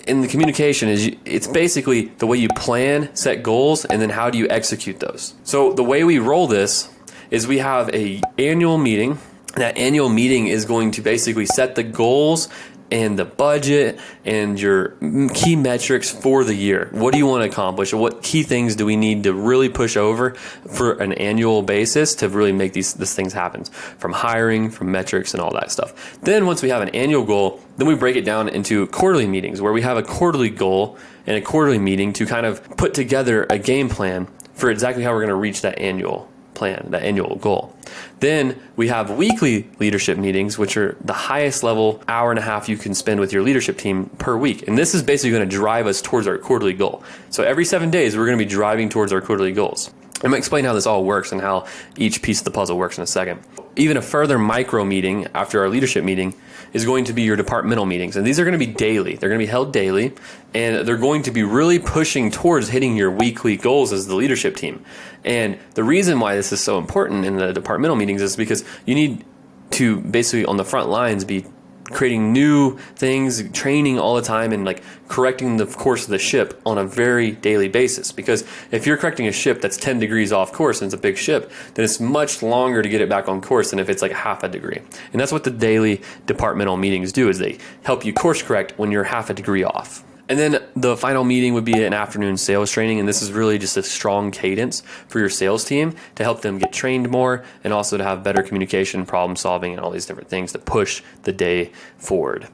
in the communication is it's basically the way you plan, set goals, and then how do you execute those. So the way we roll this is we have a annual meeting. That annual meeting is going to basically set the goals and the budget and your key metrics for the year. What do you want to accomplish? What key things do we need to really push over for an annual basis to really make these things happen, from hiring, from metrics, and all that stuff. Then once we have an annual goal, then we break it down into quarterly meetings where we have a quarterly goal and a quarterly meeting to kind of put together a game plan for exactly how we're going to reach that annual plan, that annual goal. Then we have weekly leadership meetings, which are the highest level hour and a half you can spend with your leadership team per week. And this is basically going to drive us towards our quarterly goal. So every 7 days, we're going to be driving towards our quarterly goals. I'm going to explain how this all works and how each piece of the puzzle works in a second. Even a further micro meeting after our leadership meeting is going to be your departmental meetings. And these are going to be daily. They're going to be held daily, and they're going to be really pushing towards hitting your weekly goals as the leadership team. And the reason why this is so important in the departmental meetings is because you need to basically on the front lines be creating new things, training all the time, and like correcting the course of the ship on a very daily basis. Because if you're correcting a ship that's 10 degrees off course and it's a big ship, then it's much longer to get it back on course than if it's like half a degree. And that's what the daily departmental meetings do, is they help you course correct when you're half a degree off. And then the final meeting would be an afternoon sales training, and this is really just a strong cadence for your sales team to help them get trained more and also to have better communication, problem solving, and all these different things to push the day forward.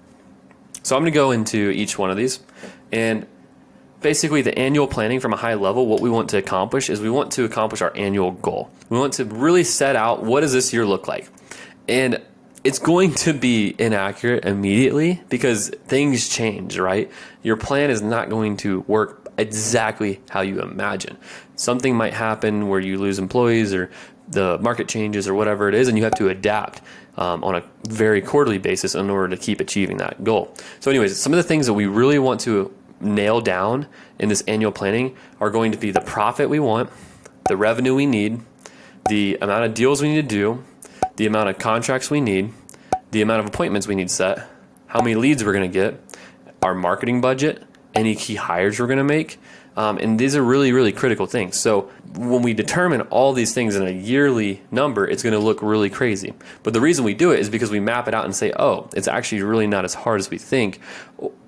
So I'm going to go into each one of these. And basically the annual planning from a high level, what we want to accomplish is we want to accomplish our annual goal. We want to really set out, what does this year look like? And it's going to be inaccurate immediately because things change, right? Your plan is not going to work exactly how you imagine. Something might happen where you lose employees or the market changes or whatever it is, and you have to adapt on a very quarterly basis in order to keep achieving that goal. So anyways, some of the things that we really want to nail down in this annual planning are going to be the profit we want, the revenue we need, the amount of deals we need to do, the amount of contracts we need, the amount of appointments we need set, how many leads we're going to get, our marketing budget, any key hires we're going to make. And these are really, really critical things. So when we determine all these things in a yearly number, it's going to look really crazy. But the reason we do it is because we map it out and say, oh, it's actually really not as hard as we think.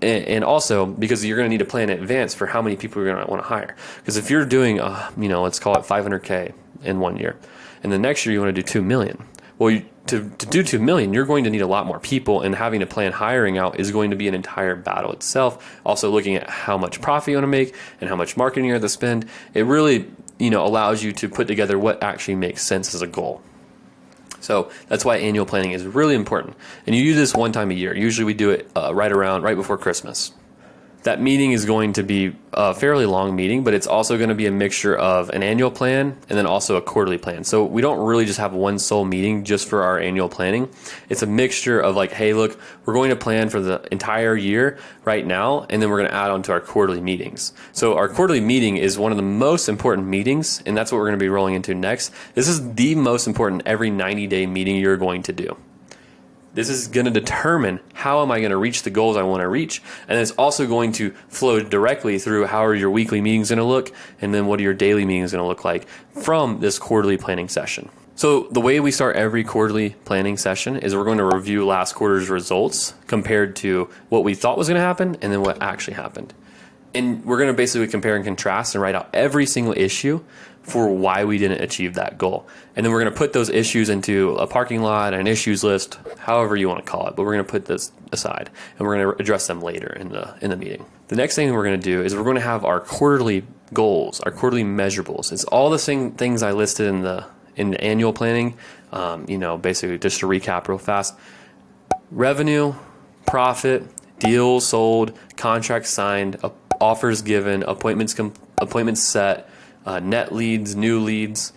And also because you're going to need to plan in advance for how many people you're going to want to hire. Because if you're doing, let's call it 500K in 1 year, and the next year you want to do 2 million. Well, to do 2 million, you're going to need a lot more people, and having to plan hiring out is going to be an entire battle itself. Also looking at how much profit you want to make and how much marketing you have to spend. It really, allows you to put together what actually makes sense as a goal. So that's why annual planning is really important. And you do this one time a year. Usually we do it right before Christmas. That meeting is going to be a fairly long meeting, but it's also going to be a mixture of an annual plan and then also a quarterly plan. So we don't really just have one sole meeting just for our annual planning. It's a mixture of like, hey, look, we're going to plan for the entire year right now, and then we're going to add on to our quarterly meetings. So our quarterly meeting is one of the most important meetings, and that's what we're going to be rolling into next. This is the most important every 90-day meeting you're going to do. This is going to determine how am I going to reach the goals I want to reach. And it's also going to flow directly through how are your weekly meetings going to look, and then what are your daily meetings going to look like from this quarterly planning session. So the way we start every quarterly planning session is we're going to review last quarter's results compared to what we thought was going to happen and then what actually happened. And we're going to basically compare and contrast and write out every single issue for why we didn't achieve that goal. And then we're going to put those issues into a parking lot, an issues list, however you want to call it. But we're going to put this aside and we're going to address them later in the meeting. The next thing we're going to do is we're going to have our quarterly goals, our quarterly measurables. It's all the same things I listed in the annual planning. Basically just to recap real fast: revenue, profit, deals sold, contracts signed, offers given, appointments set, net leads, new leads,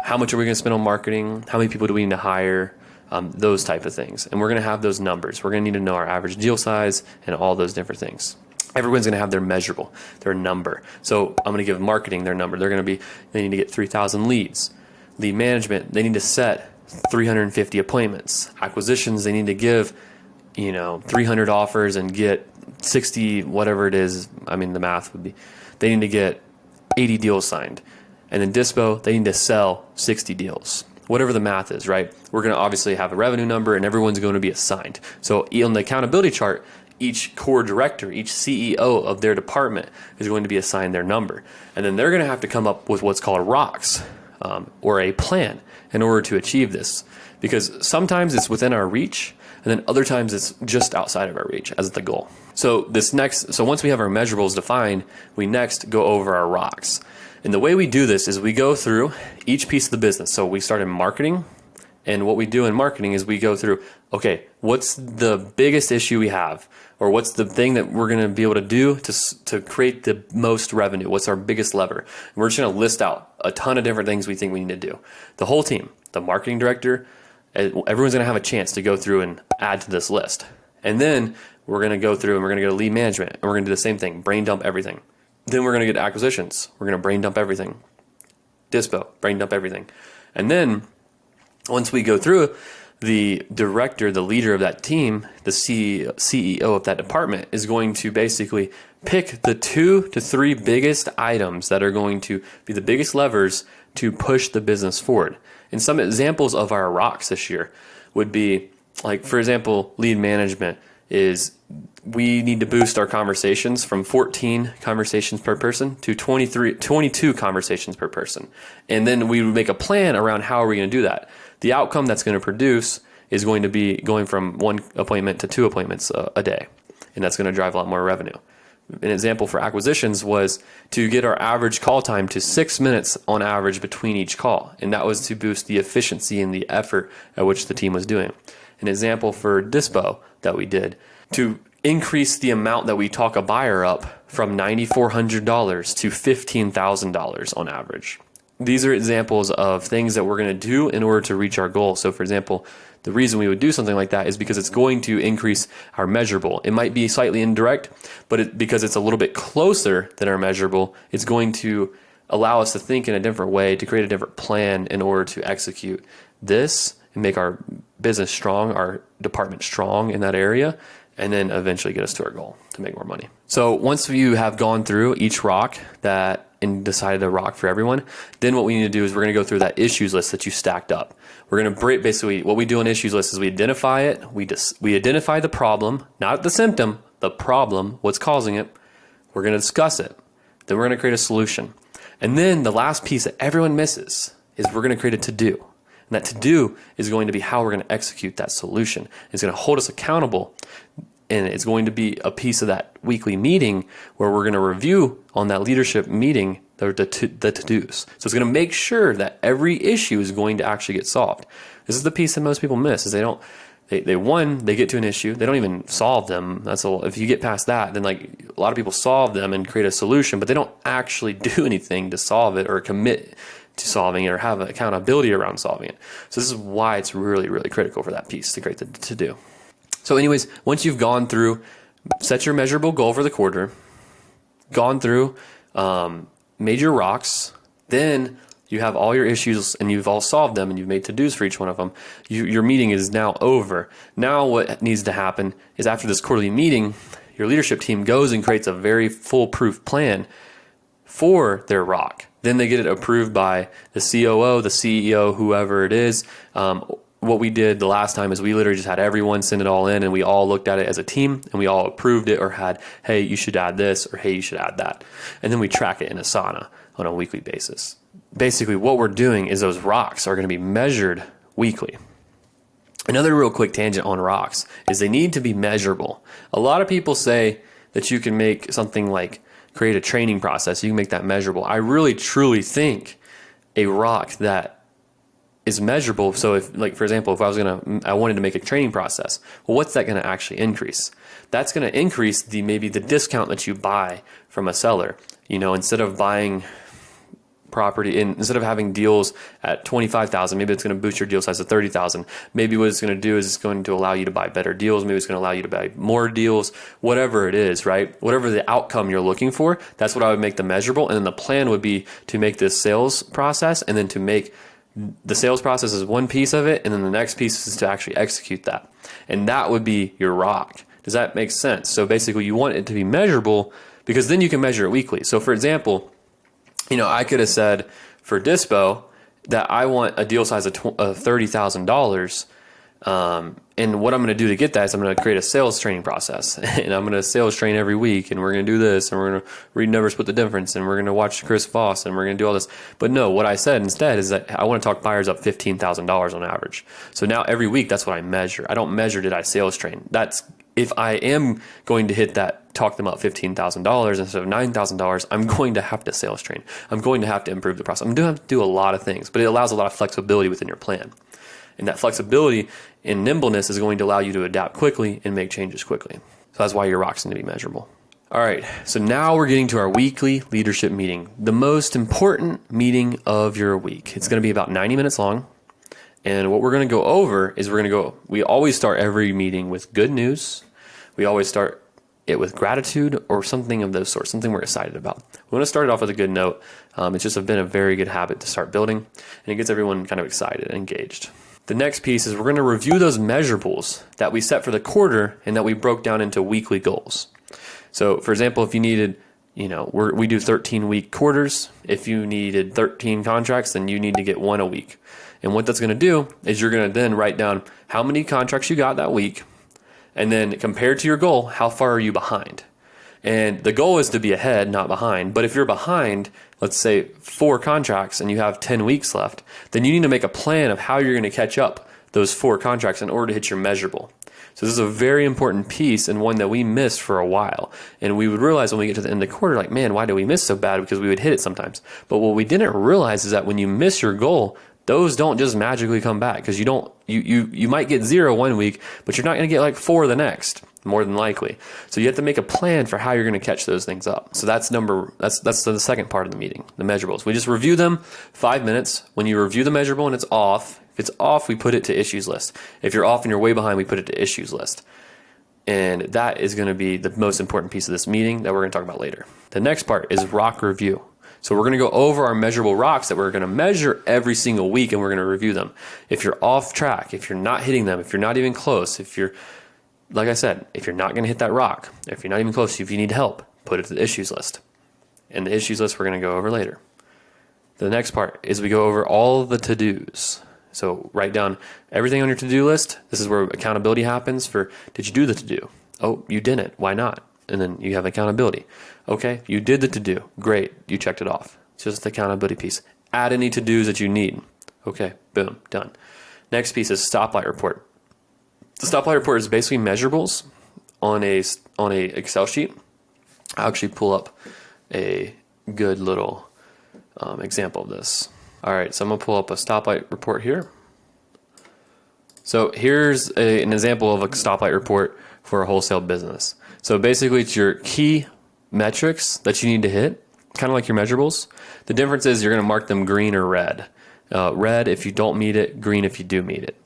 how much are we going to spend on marketing, how many people do we need to hire, those type of things. And we're going to have those numbers. We're going to need to know our average deal size and all those different things. Everyone's going to have their measurable, their number. So I'm going to give marketing their number. They need to get 3,000 leads. Lead management, they need to set 350 appointments. Acquisitions, they need to give 300 offers and get 60, whatever it is. I mean, the math would be, they need to get 80 deals signed. And then Dispo, they need to sell 60 deals. Whatever the math is, right? We're going to obviously have a revenue number and everyone's going to be assigned. So on the accountability chart, each core director, each CEO of their department is going to be assigned their number. And then they're going to have to come up with what's called rocks, or a plan in order to achieve this. Because sometimes it's within our reach, and then other times it's just outside of our reach as the goal. So once we have our measurables defined, we next go over our rocks. And the way we do this is we go through each piece of the business. So we start in marketing, and what we do in marketing is we go through, okay, what's the biggest issue we have? Or what's the thing that we're going to be able to do to create the most revenue? What's our biggest lever? And we're just going to list out a ton of different things we think we need to do. The whole team, the marketing director, everyone's going to have a chance to go through and add to this list. And then we're going to go through and we're going to go to lead management, and we're going to do the same thing, brain dump everything. Then we're going to get acquisitions. We're going to brain dump everything. Dispo, brain dump everything. And then once we go through, the director, the leader of that team, the CEO of that department is going to basically pick the 2 to 3 biggest items that are going to be the biggest levers to push the business forward. And some examples of our rocks this year would be, like, for example, lead management is we need to boost our conversations from 14 conversations per person to 22 conversations per person. And then we would make a plan around how are we going to do that. The outcome that's going to produce is going to be going from 1 appointment to 2 appointments a day. And that's going to drive a lot more revenue. An example for acquisitions was to get our average call time to 6 minutes on average between each call. And that was to boost the efficiency and the effort at which the team was doing. An example for Dispo that we did to increase the amount that we talk a buyer up from $9,400 to $15,000 on average. These are examples of things that we're going to do in order to reach our goal. So for example, the reason we would do something like that is because it's going to increase our measurable. It might be slightly indirect, but because it's a little bit closer than our measurable, it's going to allow us to think in a different way, to create a different plan in order to execute this and make our business strong, our department strong in that area, and then eventually get us to our goal to make more money. So once you have gone through each rock and decided a rock for everyone, then what we need to do is we're going to go through that issues list that you stacked up. We're going to break, basically what we do on issues list is we identify it, we identify the problem, not the symptom, the problem, what's causing it. We're going to discuss it. Then we're going to create a solution. And then the last piece that everyone misses is we're going to create a to-do. And that to-do is going to be how we're going to execute that solution. It's going to hold us accountable, and it's going to be a piece of that weekly meeting where we're going to review on that leadership meeting the to-dos. So it's going to make sure that every issue is going to actually get solved. This is the piece that most people miss, is they get to an issue, they don't even solve them. If you get past that, then like a lot of people solve them and create a solution, but they don't actually do anything to solve it or commit to solving it or have accountability around solving it. So this is why it's really, really critical for that piece to create the to-do. So anyways, once you've gone through, set your measurable goal for the quarter, gone through, made your rocks, then you have all your issues and you've all solved them and you've made to-dos for each one of them. Your meeting is now over. Now what needs to happen is after this quarterly meeting, your leadership team goes and creates a very foolproof plan for their rock. Then they get it approved by the COO, the CEO, whoever it is. What we did the last time is we literally just had everyone send it all in and we all looked at it as a team and we all approved it or had, hey, you should add this or hey, you should add that. And then we track it in Asana on a weekly basis. Basically, what we're doing is those rocks are going to be measured weekly. Another real quick tangent on rocks is they need to be measurable. A lot of people say that you can make something like create a training process. You can make that measurable. I really, truly think a rock that is measurable. So if, like, for example, if I wanted to make a training process, well, what's that going to actually increase? That's going to increase maybe the discount that you buy from a seller. Instead of buying property instead of having deals at 25,000, maybe it's going to boost your deal size to 30,000. Maybe what it's going to do is it's going to allow you to buy better deals. Maybe it's going to allow you to buy more deals, whatever it is, right? Whatever the outcome you're looking for, that's what I would make the measurable. And then the plan would be to make this sales process, and then to make the sales process is one piece of it, and then the next piece is to actually execute that. And that would be your rock. Does that make sense? So basically you want it to be measurable because then you can measure it weekly. So for example, I could have said for Dispo that I want a deal size of $30,000. And what I'm going to do to get that is I'm going to create a sales training process, and I'm going to sales train every week, and we're going to do this, and we're going to read Never Split the Difference, and we're going to watch Chris Voss, and we're going to do all this. But no, what I said instead is that I want to talk buyers up $15,000 on average. So now every week, that's what I measure. I don't measure did I sales train. That's if I am going to hit that, talk them up $15,000 instead of $9,000, I'm going to have to sales train. I'm going to have to improve the process. I'm going to have to do a lot of things, but it allows a lot of flexibility within your plan. And that flexibility and nimbleness is going to allow you to adapt quickly and make changes quickly. So that's why your rocks need to be measurable. All right, so now we're getting to our weekly leadership meeting, the most important meeting of your week. It's going to be about 90 minutes long. And what we're going to go over is we always start every meeting with good news. We always start it with gratitude or something of those sorts, something we're excited about. We want to start it off with a good note. It's just been a very good habit to start building, and it gets everyone kind of excited and engaged. The next piece is we're going to review those measurables that we set for the quarter and that we broke down into weekly goals. So for example, if you needed, we do 13-week quarters. If you needed 13 contracts, then you need to get one a week. And what that's going to do is you're going to then write down how many contracts you got that week, and then compared to your goal, how far are you behind? And the goal is to be ahead, not behind. But if you're behind, let's say 4 contracts and you have 10 weeks left, then you need to make a plan of how you're going to catch up those 4 contracts in order to hit your measurable. So this is a very important piece and one that we missed for a while. And we would realize when we get to the end of the quarter, like, man, why did we miss so bad? Because we would hit it sometimes. But what we didn't realize is that when you miss your goal, those don't just magically come back, because you might get 0 one week, but you're not going to get like 4 the next, more than likely. So you have to make a plan for how you're going to catch those things up. So that's the second part of the meeting, the measurables. We just review them 5 minutes. When you review the measurable and it's off, if it's off, we put it to issues list. If you're off and you're way behind, we put it to issues list. And that is going to be the most important piece of this meeting that we're going to talk about later. The next part is rock review. So we're going to go over our measurable rocks that we're going to measure every single week, and we're going to review them. If you're off track, if you're not hitting them, if you're not even close, if you're, like I said, if you're not going to hit that rock, if you're not even close, if you need help, put it to the issues list. And the issues list we're going to go over later. The next part is we go over all the to-dos. So write down everything on your to-do list. This is where accountability happens for, did you do the to-do? Oh, you didn't. Why not? And then you have accountability. Okay, you did the to-do. Great, you checked it off. It's just the accountability piece. Add any to-dos that you need. Okay, boom, done. Next piece is stoplight report. The stoplight report is basically measurables on a Excel sheet. I'll actually pull up a good little example of this. All right, so I'm gonna pull up a stoplight report here. So here's an example of a stoplight report for a wholesale business. So basically it's your key metrics that you need to hit, kind of like your measurables. The difference is you're going to mark them green or red. Red if you don't meet it, green if you do meet it.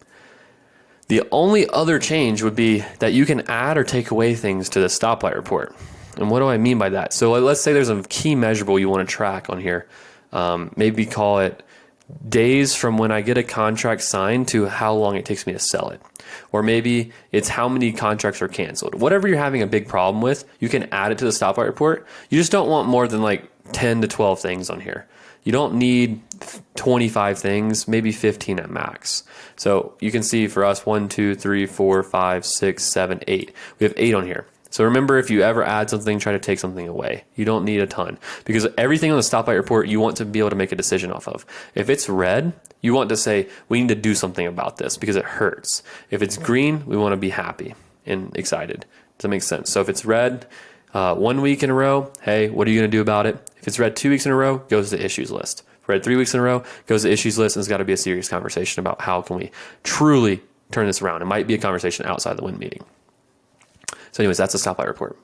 The only other change would be that you can add or take away things to the stoplight report. And what do I mean by that? So let's say there's a key measurable you want to track on here. Maybe call it days from when I get a contract signed to how long it takes me to sell it. Or maybe it's how many contracts are canceled. Whatever you're having a big problem with, you can add it to the stoplight report. You just don't want more than like 10 to 12 things on here. You don't need 25 things, maybe 15 at max. So you can see for us 1, 2, 3, 4, 5, 6, 7, 8. We have 8 on here. So remember, if you ever add something, try to take something away. You don't need a ton, because everything on the stoplight report you want to be able to make a decision off of. If it's red, you want to say, we need to do something about this because it hurts. If it's green, we want to be happy and excited. Does that make sense? So if it's red 1 week in a row, hey, what are you going to do about it? If it's red 2 weeks in a row, goes to the issues list. If red 3 weeks in a row, goes to the issues list, and it's got to be a serious conversation about how can we truly turn this around. It might be a conversation outside the win meeting. So anyways, that's a stoplight report.